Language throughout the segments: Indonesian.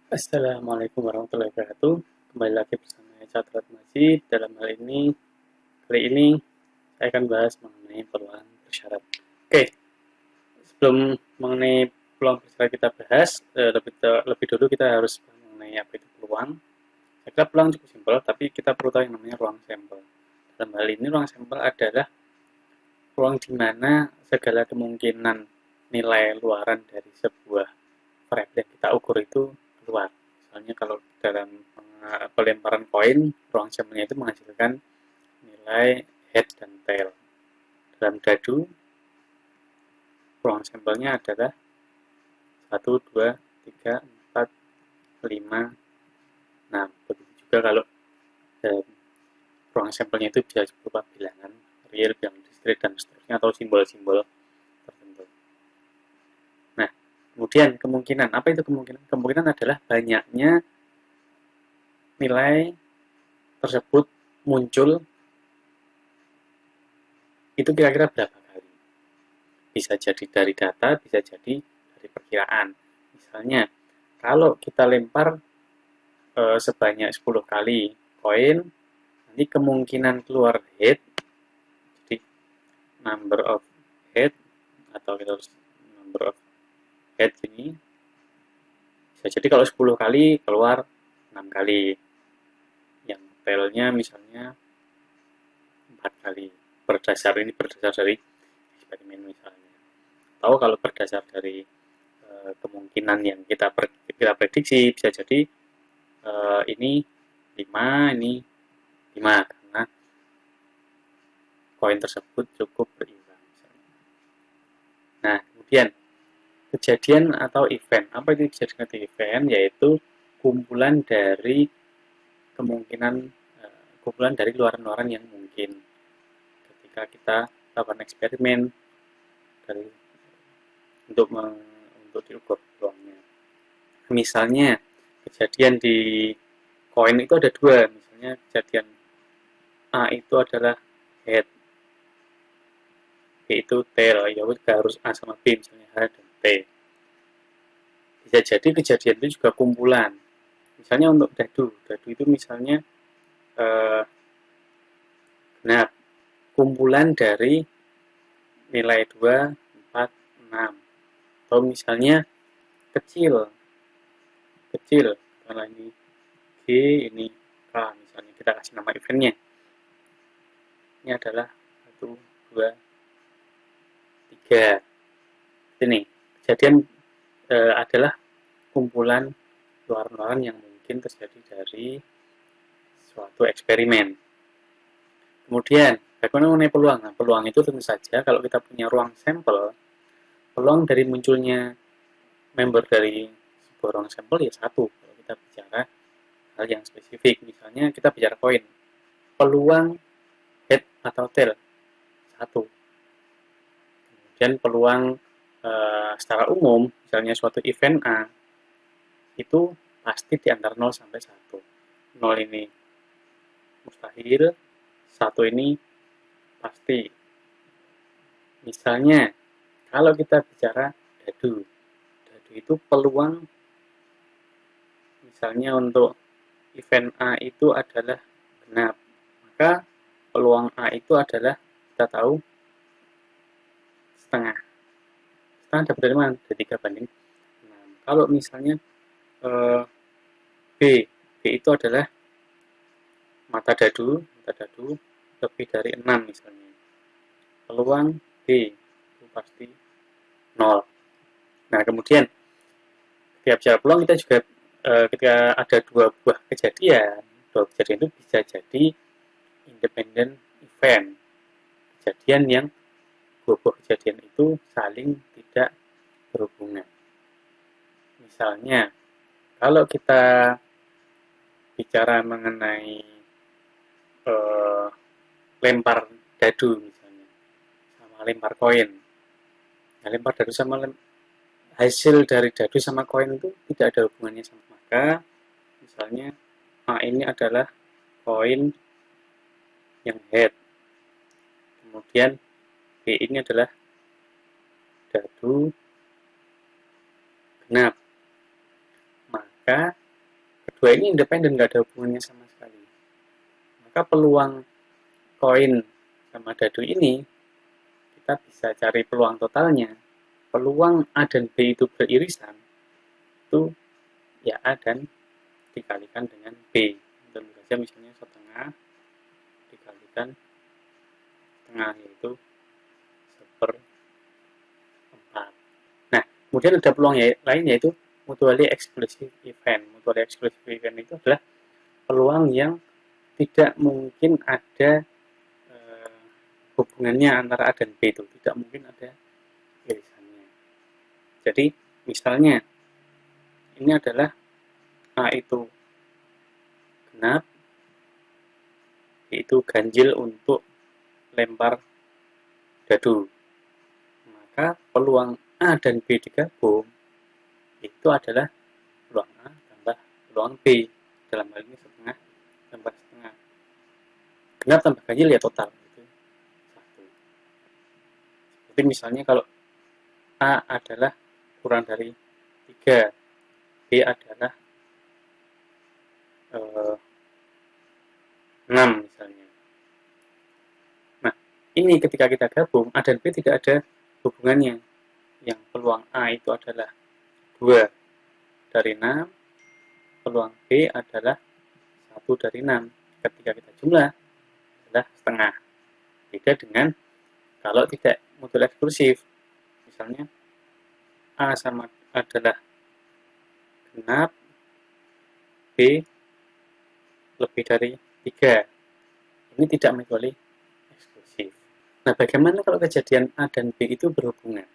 Assalamualaikum warahmatullahi wabarakatuh. Kembali lagi bersama saya Chatrat Majid. Dalam hal ini, kali ini saya akan bahas mengenai peluang bersyarat. Oke, sebelum mengenai peluang bersyarat kita bahas, lebih dulu kita harus mengenai apa itu peluang. Saya kira peluang cukup simpel, tapi kita perlu tahu yang namanya ruang sampel. Dalam hal ini, ruang sampel adalah ruang di mana segala kemungkinan nilai luaran dari sebuah variabel yang kita ukur itu keluar. Misalnya kalau dalam pelemparan koin, ruang sampelnya itu menghasilkan nilai head dan tail. Dalam dadu, ruang sampelnya adalah 1, 2, 3, 4, 5, 6. Begitu juga kalau ruang sampelnya itu bisa berupa bilangan real, bilangan diskrit, dan seterusnya, atau simbol-simbol tertentu. Nah, kemudian kemungkinan, apa itu kemungkinan? Kemungkinan adalah banyaknya nilai tersebut muncul itu kira-kira berapa kali. Bisa jadi dari data, bisa jadi dari perkiraan. Misalnya, kalau kita lempar sebanyak 10 kali koin, nanti kemungkinan keluar head, jadi number of head, atau kita harus number of head ini, bisa jadi kalau 10 kali keluar 6 kali. Yang tailnya misalnya 4 kali. Berdasar dari eksperimen misalnya. Atau kalau berdasar dari kemungkinan yang kita prediksi, bisa jadi ini 5, ini 5, karena koin tersebut cukup berimbang. Nah, kemudian kejadian atau event. Apa itu kejadian atau event? Yaitu kumpulan dari kemungkinan kumpulan dari luaran-luaran yang mungkin ketika kita lakukan eksperimen dari untuk diukur peluangnya. Misalnya kejadian di koin itu ada dua, misalnya kejadian A itu adalah head, B itu tail, ya harus A sama B, misalnya H dan T. Bisa jadi kejadian itu juga kumpulan, misalnya untuk dadu itu misalnya genap, kumpulan dari nilai 2, 4, 6, atau misalnya kecil, kalau ini G, ini K, misalnya kita kasih nama eventnya. Ini adalah 1, 2, 3. Ini kejadian adalah kumpulan luaran-luaran yang mungkin terjadi dari suatu eksperimen. Kemudian, bagaimana mengenai peluang? Nah, peluang itu tentu saja kalau kita punya ruang sampel, peluang dari munculnya member dari sebuah ruang sampel ya satu. Kalau kita bicara hal yang spesifik, misalnya kita bicara koin, peluang head atau tail satu. Kemudian peluang secara umum, misalnya suatu event A, itu pasti di antara 0 sampai 1. 0 ini mustahil, 1 ini pasti. Misalnya, kalau kita bicara dadu itu peluang, misalnya untuk event A itu adalah genap, maka peluang A itu adalah, kita tahu, setengah. Setengah dapat dari mana? Dari 3 banding 6. Kalau misalnya B itu adalah mata dadu lebih dari 6 misalnya. Peluang B itu pasti 0. Nah, kemudian ketika bicara peluang, kita juga ketika ada dua kejadian itu bisa jadi independent event. Kejadian yang dua buah kejadian itu saling tidak berhubungan. Misalnya, kalau kita bicara mengenai lempar dadu misalnya, sama lempar koin. Nah, lempar dadu sama hasil dari dadu sama koin itu tidak ada hubungannya sama. Maka, misalnya A ini adalah koin yang head, kemudian B ini adalah dadu genap, maka dua ini independen, nggak ada hubungannya sama sekali. Maka peluang koin sama dadu ini, kita bisa cari peluang totalnya. Peluang A dan B itu beririsan, itu ya A dan dikalikan dengan B. Tentu saja misalnya setengah dikalikan setengah, yaitu 1/4. Nah, kemudian ada peluang lain, yaitu mutually exclusive event. Mutually exclusive event itu adalah peluang yang tidak mungkin ada hubungannya antara A dan B, itu tidak mungkin ada irisannya. Jadi misalnya ini adalah A itu genap, B itu ganjil untuk lempar dadu, maka peluang A dan B digabung itu adalah peluang A tambah peluang B. Dalam hal ini setengah tambah setengah. Genap tambah ganjil ya total itu 1. Seperti misalnya kalau A adalah kurang dari 3, B adalah 6 misalnya. Nah, ini ketika kita gabung, A dan B tidak ada hubungannya. Yang peluang A itu adalah 2 dari 6, peluang B adalah 1 dari 6. Ketika kita jumlah adalah setengah. Beda dengan kalau tidak modul eksklusif. Misalnya A sama adalah genap, B lebih dari 3. Ini tidak mutually eksklusif. Nah, bagaimana kalau kejadian A dan B itu berhubungan?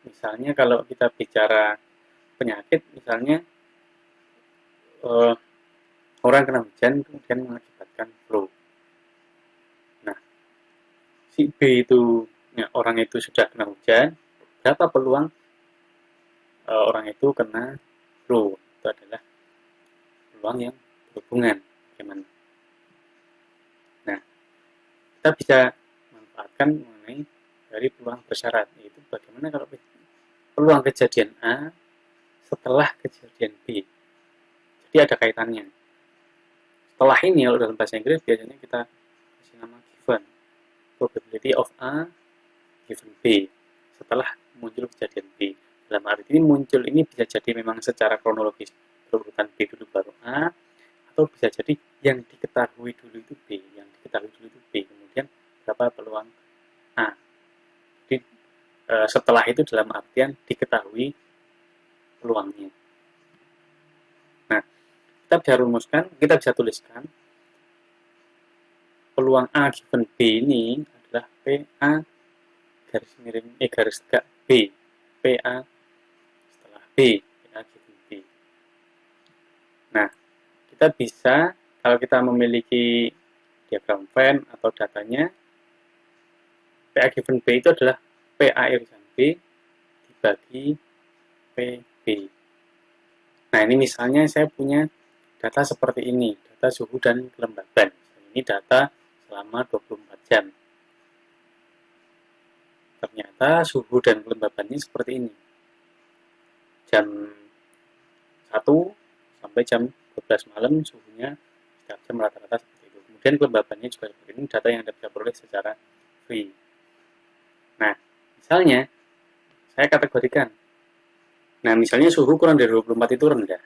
Misalnya kalau kita bicara penyakit, misalnya orang kena hujan kemudian mengakibatkan flu. Nah, si B itu, ya, orang itu sudah kena hujan, berapa peluang orang itu kena flu? Itu adalah peluang yang berhubungan. Bagaimana? Nah, kita bisa manfaatkan mengenai dari peluang bersyarat, yaitu bagaimana kalau peluang kejadian A setelah kejadian B. Jadi ada kaitannya. Setelah ini, kalau dalam bahasa Inggris biasanya kita kasih nama given. Probability of A given B. Setelah muncul kejadian B. Dalam arti ini muncul ini bisa jadi memang secara kronologis berurutan B dulu baru A, atau bisa jadi yang diketahui dulu itu B, yang diketahui dulu itu B, kemudian berapa peluang A. Jadi setelah itu dalam artian diketahui peluangnya. Nah, kita bisa rumuskan, kita bisa tuliskan peluang A given B ini adalah PA garis miring garis tegak B, PA setelah B, PA given B. Nah, kita bisa, kalau kita memiliki diagram Venn atau datanya, PA given B itu adalah PA irisan B dibagi PB. Nah, ini misalnya saya punya data seperti ini, data suhu dan kelembaban. Ini data selama 24 jam. Ternyata suhu dan kelembabannya seperti ini. Jam 1 sampai jam 12 malam suhunya setiap jam rata-rata seperti itu. Kemudian kelembabannya juga seperti ini, data yang Anda bisa peroleh secara free. Nah, misalnya saya kategorikan. Nah, misalnya suhu kurang dari 24 itu rendah.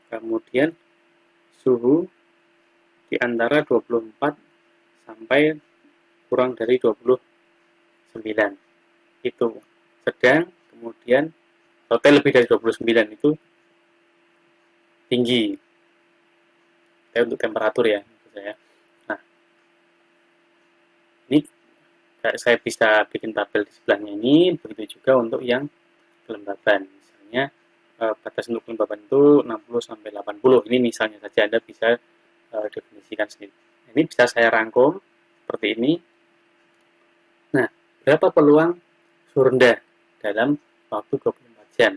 Kemudian suhu di antara 24 sampai kurang dari 29 itu sedang, kemudian total lebih dari 29 itu tinggi. Untuk temperatur ya, maksud saya. Nah, ini saya bisa bikin tabel di sebelahnya ini, begitu juga untuk yang kelembaban. Misalnya batas untuk kelembaban itu 60 sampai 80. Ini misalnya saja, Anda bisa definisikan sendiri. Ini bisa saya rangkum seperti ini. Nah, berapa peluang suhu rendah dalam waktu 24 jam?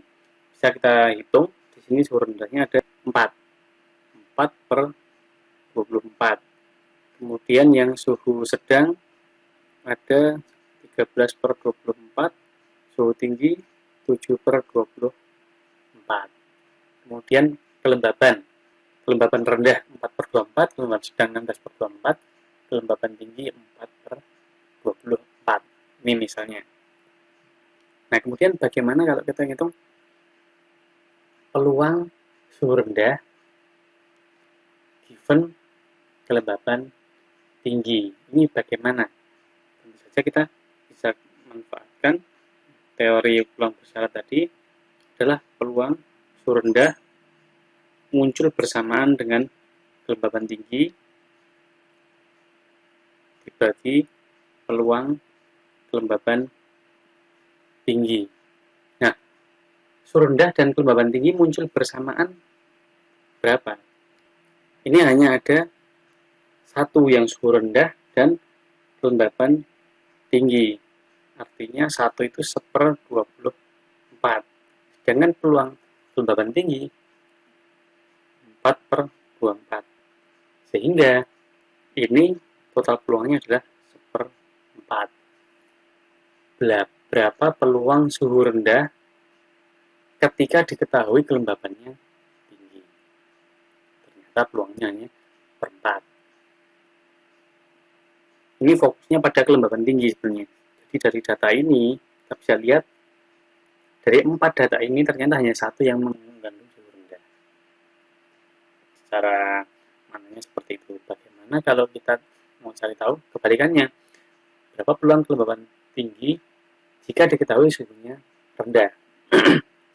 Bisa kita hitung. Di sini suhu rendahnya ada 4. 4/24. Kemudian yang suhu sedang ada 13/24. Suhu tinggi 7/24. Kemudian kelembaban kelembaban rendah 4/24, kelembaban sedang 16/24, kelembaban tinggi 4/24. Ini misalnya. Nah, kemudian bagaimana kalau kita hitung peluang suhu rendah given kelembaban tinggi? Ini bagaimana? Tentu saja kita bisa manfaatkan teori peluang bersyarat tadi adalah peluang suhu rendah muncul bersamaan dengan kelembaban tinggi dibagi peluang kelembaban tinggi. Nah, suhu rendah dan kelembaban tinggi muncul bersamaan berapa? Ini hanya ada satu yang suhu rendah dan kelembaban tinggi. Artinya 1 itu 1/24. Sedangkan peluang kelembaban tinggi 4/24. Sehingga ini total peluangnya adalah 1/4. Berapa peluang suhu rendah ketika diketahui kelembabannya tinggi? Ternyata peluangnya hanya 1/4. Ini fokusnya pada kelembaban tinggi sebenarnya. Jadi dari data ini kita bisa lihat dari 4 data ini ternyata hanya satu yang mengandung suhu rendah. Secara maknanya seperti itu. Bagaimana kalau kita mau cari tahu kebalikannya? Berapa peluang kelembaban tinggi jika diketahui suhunya rendah?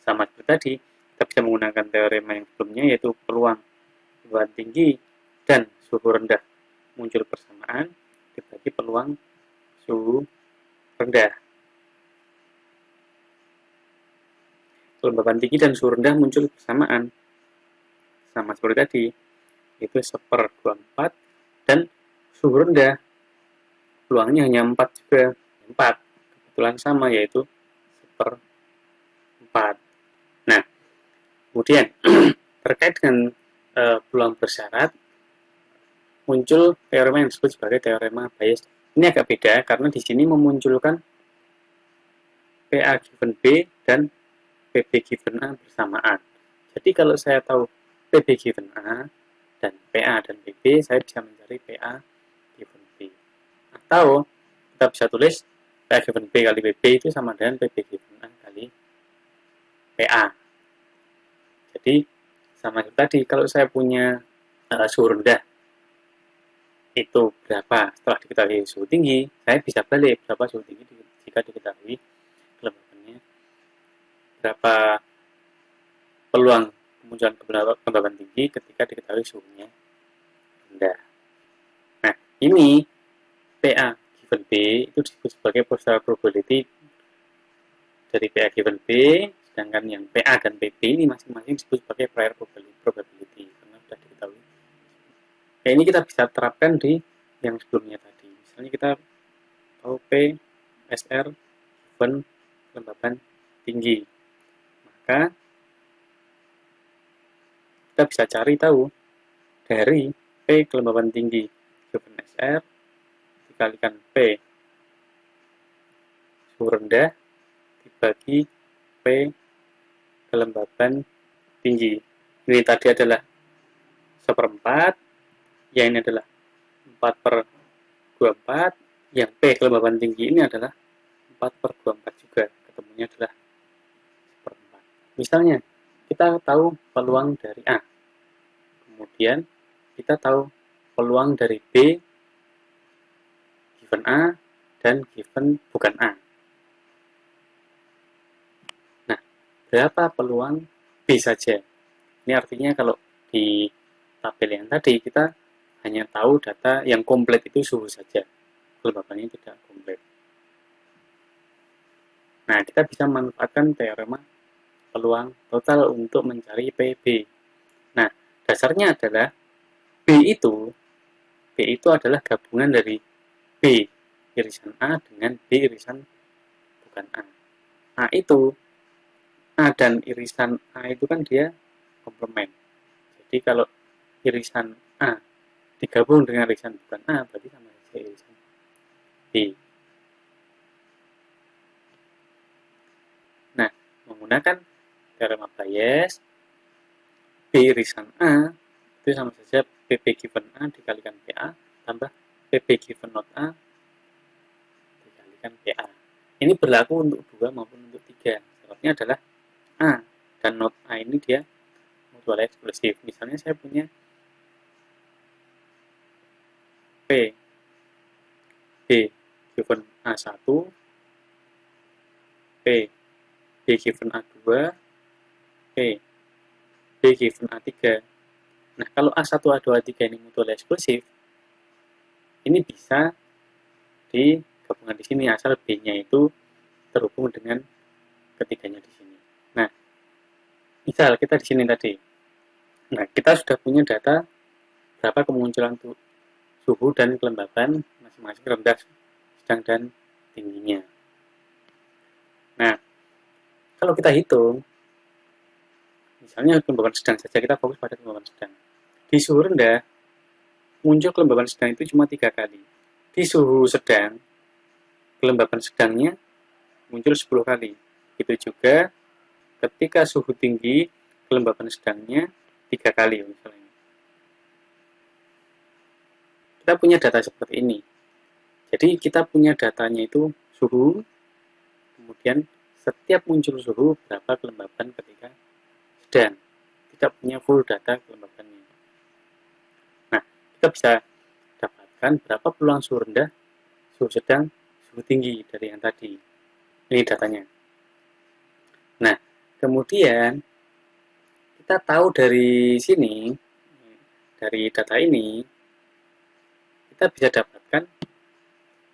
Sama seperti tadi, kita bisa menggunakan teorema yang sebelumnya, yaitu peluang kelembaban tinggi dan suhu rendah muncul bersamaan dibagi peluang suhu rendah. Kelembaban tinggi dan suhu rendah muncul bersamaan. Sama seperti tadi, itu 1/24, dan suhu rendah peluangnya hanya 4 juga. 4, kebetulan sama, yaitu 1/4. Nah, kemudian terkait dengan peluang bersyarat, muncul teorema yang disebut sebagai teorema Bayes. Ini agak beda karena di sini memunculkan PA given B dan PB given A bersamaan. Jadi kalau saya tahu PB given A dan PA dan PB, saya bisa mencari PA given B. Atau kita bisa tulis PA given B kali PB itu sama dengan PB given A kali PA. Jadi sama seperti tadi, kalau saya punya suhu rendah itu berapa setelah diketahui suhu tinggi, saya bisa balik berapa suhu tinggi jika diketahui kelembabannya, berapa peluang kemunculan kelembaban tinggi ketika diketahui suhunya rendah. Nah, ini PA given B itu disebut sebagai posterior probability dari PA given B, sedangkan yang PA dan PB ini masing-masing disebut sebagai prior probability karena sudah diketahui. Nah, ini kita bisa terapkan di yang sebelumnya tadi. Misalnya kita tahu P, SR, given kelembaban tinggi. Maka kita bisa cari tahu dari P kelembaban tinggi given SR dikalikan P suhu rendah dibagi P kelembaban tinggi. Ini tadi adalah 1/4, yang ini adalah 4/24, yang P kelembaban tinggi ini adalah 4/24 juga, ketemunya adalah 1/4. Misalnya, kita tahu peluang dari A, kemudian kita tahu peluang dari B given A dan given bukan A. Nah, berapa peluang B saja? Ini artinya kalau di tabel yang tadi kita hanya tahu data yang komplit itu suhu saja, kelembabannya tidak komplit. Nah, kita bisa memanfaatkan teorema peluang total untuk mencari PB. Nah, dasarnya adalah B itu adalah gabungan dari B irisan A dengan B irisan bukan A. A dan irisan A itu kan dia komplement. Jadi kalau irisan A digabung dengan irisan bukan A, berarti sama saja irisan B. Nah, menggunakan teorema Bayes, B irisan A Itu sama saja PB given A dikalikan PA tambah PB given not A dikalikan PA. Ini berlaku untuk 2 maupun untuk 3. Syaratnya adalah A dan not A ini dia mutual eksklusif. Misalnya saya punya P B given A1, P B given A2, P B given A3. Nah, kalau A1, A2, A3 ini mutual eksklusif, ini bisa digabungkan di sini asal B-nya itu terhubung dengan ketiganya di sini. Nah, misal kita di sini tadi. Nah, kita sudah punya data berapa kemunculan suhu dan kelembapan masing-masing rendah, sedang, dan tingginya. Nah, kalau kita hitung, misalnya kelembapan sedang saja, kita fokus pada kelembapan sedang. Di suhu rendah, muncul kelembapan sedang itu cuma 3 kali. Di suhu sedang, kelembapan sedangnya muncul 10 kali. Itu juga ketika suhu tinggi, kelembapan sedangnya 3 kali misalnya. Kita punya data seperti ini. Jadi kita punya datanya itu suhu, kemudian setiap muncul suhu berapa kelembapan ketika sedang. Tidak punya full data kelembapannya. Nah, kita bisa dapatkan berapa peluang suhu rendah, suhu sedang, suhu tinggi dari yang tadi. Ini datanya. Nah, kemudian kita tahu dari sini, dari data ini, kita bisa dapatkan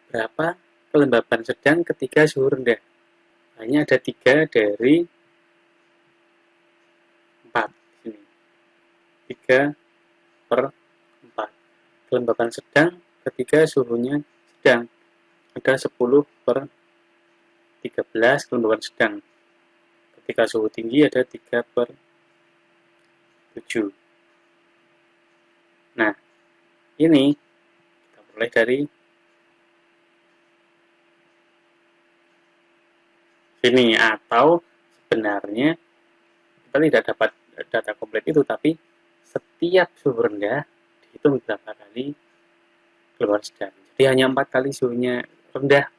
berapa kelembapan sedang ketika suhu rendah. Hanya ada 3 dari 4 sini. 3 per 4. Kelembapan sedang ketika suhunya sedang. Ada 10 per 13 kelembapan sedang. Ketika suhu tinggi ada 3 per 7. Nah, ini kita mulai dari sini, atau sebenarnya kita tidak dapat data komplit itu, tapi setiap suhu rendah dihitung berapa kali keluar sedang. Jadi hanya 4 kali suhunya rendah.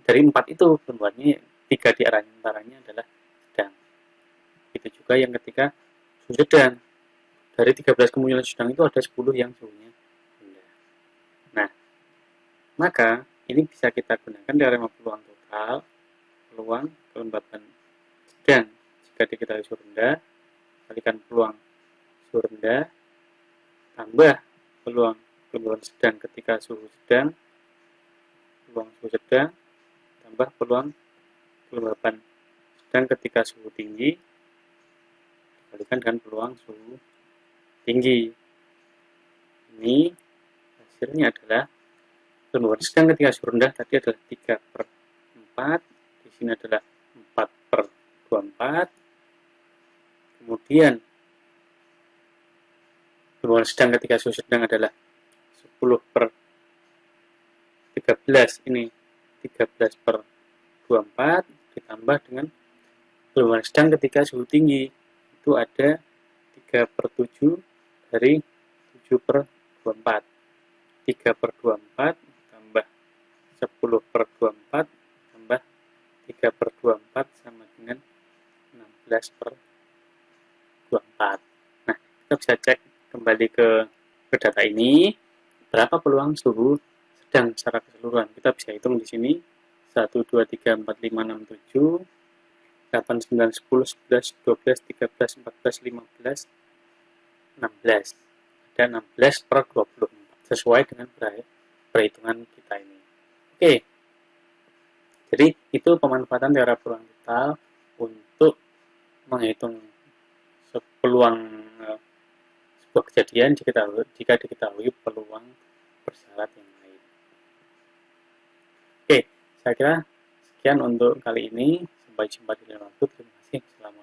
Dari 4 itu keluarnya 3 di antaranya adalah sedang. Itu juga yang ketika suhu sedang. Dari 13 kemunculan sedang itu ada 10 yang suhunya rendah. Nah, maka ini bisa kita gunakan teorema peluang total, peluang kelembapan sedang jika diketahui suhu rendah, kalikan peluang suhu rendah, tambah peluang kelembapan sedang ketika suhu sedang, peluang suhu sedang, tambah peluang kelembapan sedang ketika suhu tinggi, dikalikan dengan peluang suhu tinggi. Ini hasilnya adalah kelembapan sedang ketika suhu rendah tadi adalah 3 per 4, di sini adalah 4 per 24, kemudian kelembapan sedang ketika suhu sedang adalah 10 per 13, ini 13 per 24, ditambah dengan kelembapan sedang ketika suhu tinggi, itu ada 3 per 7 dari 7 per 24. 3 per 24 tambah 10 per 24 tambah 3 per 24 sama dengan 16 per 24. Nah, kita bisa cek kembali ke data ini, berapa peluang suhu sedang secara keseluruhan. Kita bisa hitung di sini, 1, 2, 3, 4, 5, 6, 7, 8, 9, 10, 11, 12, 13, 14, 15, 16. Ada 16 per 24, sesuai dengan perhitungan kita ini. Oke, jadi itu pemanfaatan teori peluang total untuk menghitung peluang sebuah kejadian jika diketahui peluang bersyarat yang lain. Oke, saya kira sekian untuk kali ini. Sampai jumpa di lain waktu. Terima kasih. Selamat